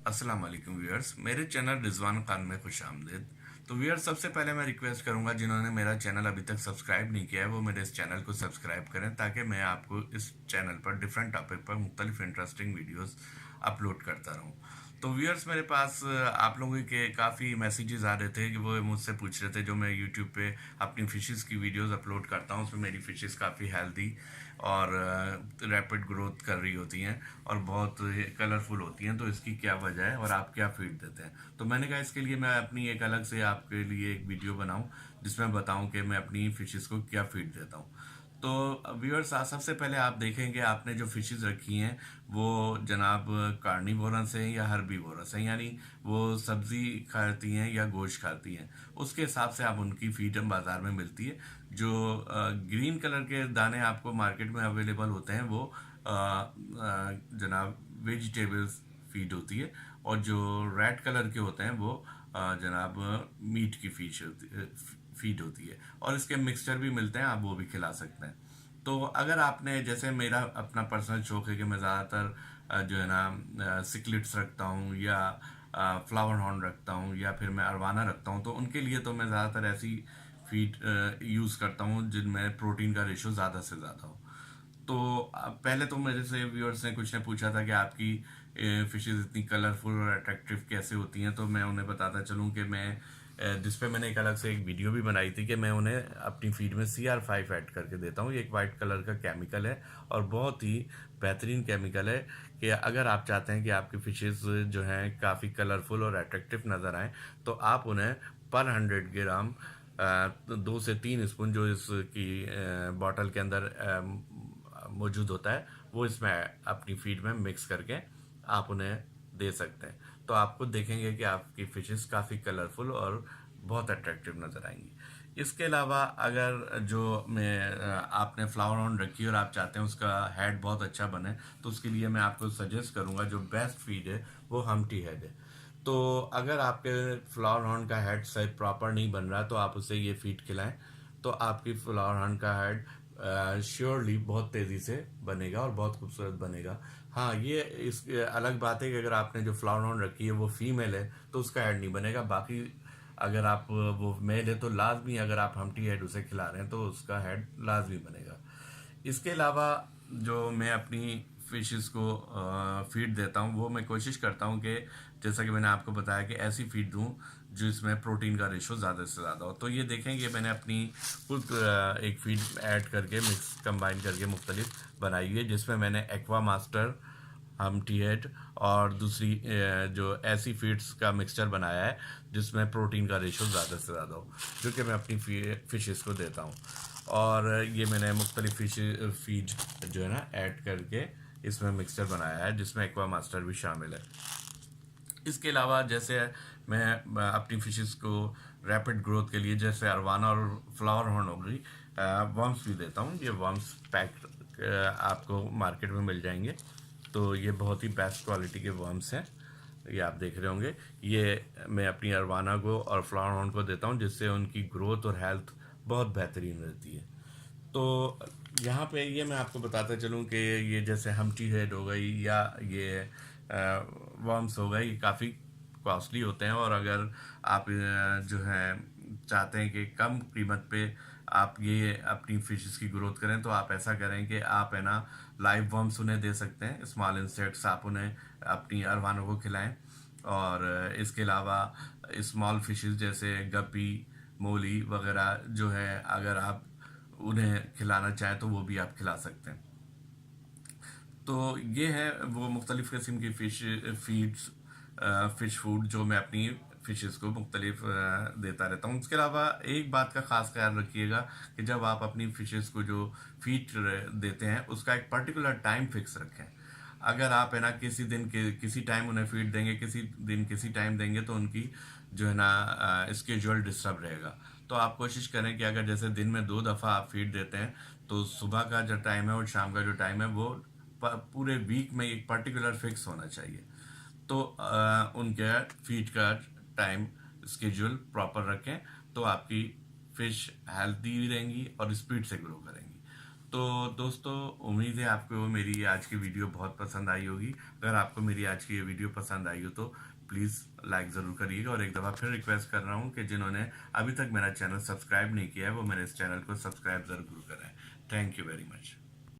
अस्सलाम वालेकुम व्यूअर्स, मेरे चैनल रिजवान खान में खुश आमदीद। तो व्यूअर्स, सबसे पहले मैं रिक्वेस्ट करूंगा जिन्होंने मेरा चैनल अभी तक सब्सक्राइब नहीं किया है वो मेरे इस चैनल को सब्सक्राइब करें, ताकि मैं आपको इस चैनल पर डिफरेंट टॉपिक पर मुख्तलिफ इंटरेस्टिंग वीडियोस अपलोड करता रहूं। तो व्यूअर्स, मेरे पास आप लोगों के काफ़ी मैसेजेस आ रहे थे कि वो मुझसे पूछ रहे थे, जो मैं यूट्यूब पे अपनी फिशेस की वीडियोस अपलोड करता हूँ उसमें मेरी फिशेस काफ़ी हेल्दी और रैपिड ग्रोथ कर रही होती हैं और बहुत कलरफुल होती हैं, तो इसकी क्या वजह है और आप क्या फीड देते हैं। तो मैंने कहा इसके लिए मैं अपनी एक अलग से आपके लिए एक वीडियो बनाऊं जिसमें बताऊं कि मैं अपनी फिशेस को क्या फीड देता हूं। तो व्यूअर्स, सबसे पहले आप देखेंगे आपने जो फिशेस रखी हैं वो जनाब कार्निवोरस हैं या हर्बीवोरस हैं, यानी वो सब्जी खाती हैं या गोश्त खाती हैं। उसके हिसाब से आप उनकी फीड बाज़ार में मिलती है। जो ग्रीन कलर के दाने आपको मार्केट में अवेलेबल होते हैं वो जनाब वेजिटेबल्स फीड होती है, और जो रेड कलर के होते हैं वो जनाब मीट की फीड होती है, और इसके मिक्सचर भी मिलते हैं, आप वो भी खिला सकते हैं। तो अगर आपने, जैसे मेरा अपना पर्सनल शौक है कि मैं ज़्यादातर जो है ना सिकलिट्स रखता हूँ या फ्लावर हॉर्न रखता हूँ या फिर मैं अरवाना रखता हूँ, तो उनके लिए तो मैं ज़्यादातर ऐसी फीड यूज़ करता हूँ जिनमें प्रोटीन का रेशो ज़्यादा से ज़्यादा हो। तो पहले तो मेरे से व्यूअर्स ने कुछ ने पूछा था कि आपकी फिशेस इतनी कलरफुल और अट्रैक्टिव कैसे होती हैं, तो मैं उन्हें बताता चलूँ कि मैं जिस पे मैंने एक अलग से एक वीडियो भी बनाई थी कि मैं उन्हें अपनी फीड में CR5 ऐड करके देता हूँ। ये एक वाइट कलर का केमिकल है और बहुत ही बेहतरीन केमिकल है कि अगर आप चाहते हैं कि आपकी फिशेस जो हैं काफ़ी कलरफुल और अट्रैक्टिव नज़र आएँ, तो आप उन्हें पर 100 ग्राम 2 से 3 स्पून जो इसकी बॉटल के अंदर मौजूद होता है वो इसमें अपनी फीड में मिक्स करके आप उन्हें दे सकते हैं। तो आपको देखेंगे कि आपकी फिशेस काफ़ी कलरफुल और बहुत अट्रैक्टिव नज़र आएंगी। इसके अलावा अगर जो मैं आपने फ्लावर ऑन रखी है और आप चाहते हैं उसका हेड बहुत अच्छा बने, तो उसके लिए मैं आपको सजेस्ट करूंगा जो बेस्ट फीड है वो हमटी हेड है। तो अगर आपके फ्लावर हॉर्न का हेड सही प्रॉपर नहीं बन रहा तो आप उसे ये फीड खिलाएं, तो आपकी फ्लावर हॉर्न का हेड श्योरली बहुत तेज़ी से बनेगा और बहुत खूबसूरत बनेगा। हाँ, ये इस अलग बात है कि अगर आपने जो फ्लावर हॉर्न रखी है वो फीमेल है तो उसका हेड नहीं बनेगा। बाकी अगर आप वो मेल है तो लाजमी, अगर आप हमटी हेड उसे खिला रहे हैं तो उसका हेड लाजमी बनेगा। इसके अलावा जो मैं अपनी फिशेस को फीड देता हूँ वो मैं कोशिश करता हूँ कि जैसा कि मैंने आपको बताया कि ऐसी फीड दूँ जिसमें प्रोटीन का रेशो ज़्यादा से ज़्यादा हो। तो ये देखेंगे मैंने अपनी खुद एक फीड ऐड करके मिक्स कंबाइन करके मुख्तलिफ बनाई हुई है, जिसमें मैंने एक्वा मास्टर, हमटी हेड और दूसरी जो ऐसी फीड्स का मिक्सचर बनाया है जिसमें प्रोटीन का रेशो ज़्यादा से ज़्यादा हो, जो कि मैं अपनी फिशेस को देता हूँ। और ये मैंने मुख्तलिफ फिश फीड जो है ना ऐड करके इसमें मिक्सचर बनाया है जिसमें एक्वा मास्टर भी शामिल है। इसके अलावा जैसे मैं अपनी फिशेस को रैपिड ग्रोथ के लिए जैसे अरवाना और फ्लावर हॉर्न हो गई, वर्म्स भी देता हूँ। ये वर्म्स पैक आपको मार्केट में मिल जाएंगे। तो ये बहुत ही बेस्ट क्वालिटी के वर्म्स हैं, ये आप देख रहे होंगे। ये मैं अपनी अरवाना को और फ्लावर हॉर्न को देता हूँ जिससे उनकी ग्रोथ और हेल्थ बहुत बेहतरीन रहती है। तो यहाँ पे ये मैं आपको बताता चलूँ कि ये जैसे हमटी हेड हो गई या ये वर्म्स हो गए, ये काफ़ी कॉस्टली होते हैं, और अगर आप जो है चाहते हैं कि कम कीमत पे आप ये अपनी फिशेस की ग्रोथ करें, तो आप ऐसा करें कि आप है ना लाइव वर्म्स उन्हें दे सकते हैं, स्मॉल इंसेक्ट्स आप उन्हें अपनी अरवानों को खिलाएं। और इसके अलावा स्मॉल फिशेस जैसे गप्पी, मोली वगैरह जो है, अगर आप उन्हें खिलाना चाहें तो वो भी आप खिला सकते हैं। तो ये है वो मुख्तलिफ़ किस्म की फीड्स, फ़िश फूड जो मैं अपनी फिशेस को मुख्तलिफ देता रहता हूँ। उसके अलावा एक बात का ख़ास ख्याल रखिएगा कि जब आप अपनी फिशेस को जो फीड देते हैं उसका एक पर्टिकुलर टाइम फिक्स रखें। अगर आप है ना किसी दिन के किसी टाइम उन्हें फीड देंगे, किसी दिन किसी टाइम देंगे, तो उनकी जो है ना स्केड्यूल डिस्टर्ब रहेगा। तो आप कोशिश करें कि अगर जैसे दिन में 2 दफ़ा आप फीड देते हैं, तो सुबह का जो टाइम है और शाम का जो टाइम है वो पूरे वीक में एक पर्टिकुलर फिक्स होना चाहिए। तो उनके फीड का टाइम स्केड्यूल प्रॉपर रखें, तो आपकी फिश हेल्दी भी रहेंगी और स्पीड से ग्रो करेंगी। तो दोस्तों, उम्मीद है आपको मेरी आज की वीडियो बहुत पसंद आई होगी। अगर आपको मेरी आज की ये वीडियो पसंद आई हो तो प्लीज़ लाइक ज़रूर करिएगा, और एक दफ़ा फिर रिक्वेस्ट कर रहा हूँ कि जिन्होंने अभी तक मेरा चैनल सब्सक्राइब नहीं किया है वो मेरे इस चैनल को सब्सक्राइब ज़रूर करें। Thank you very much.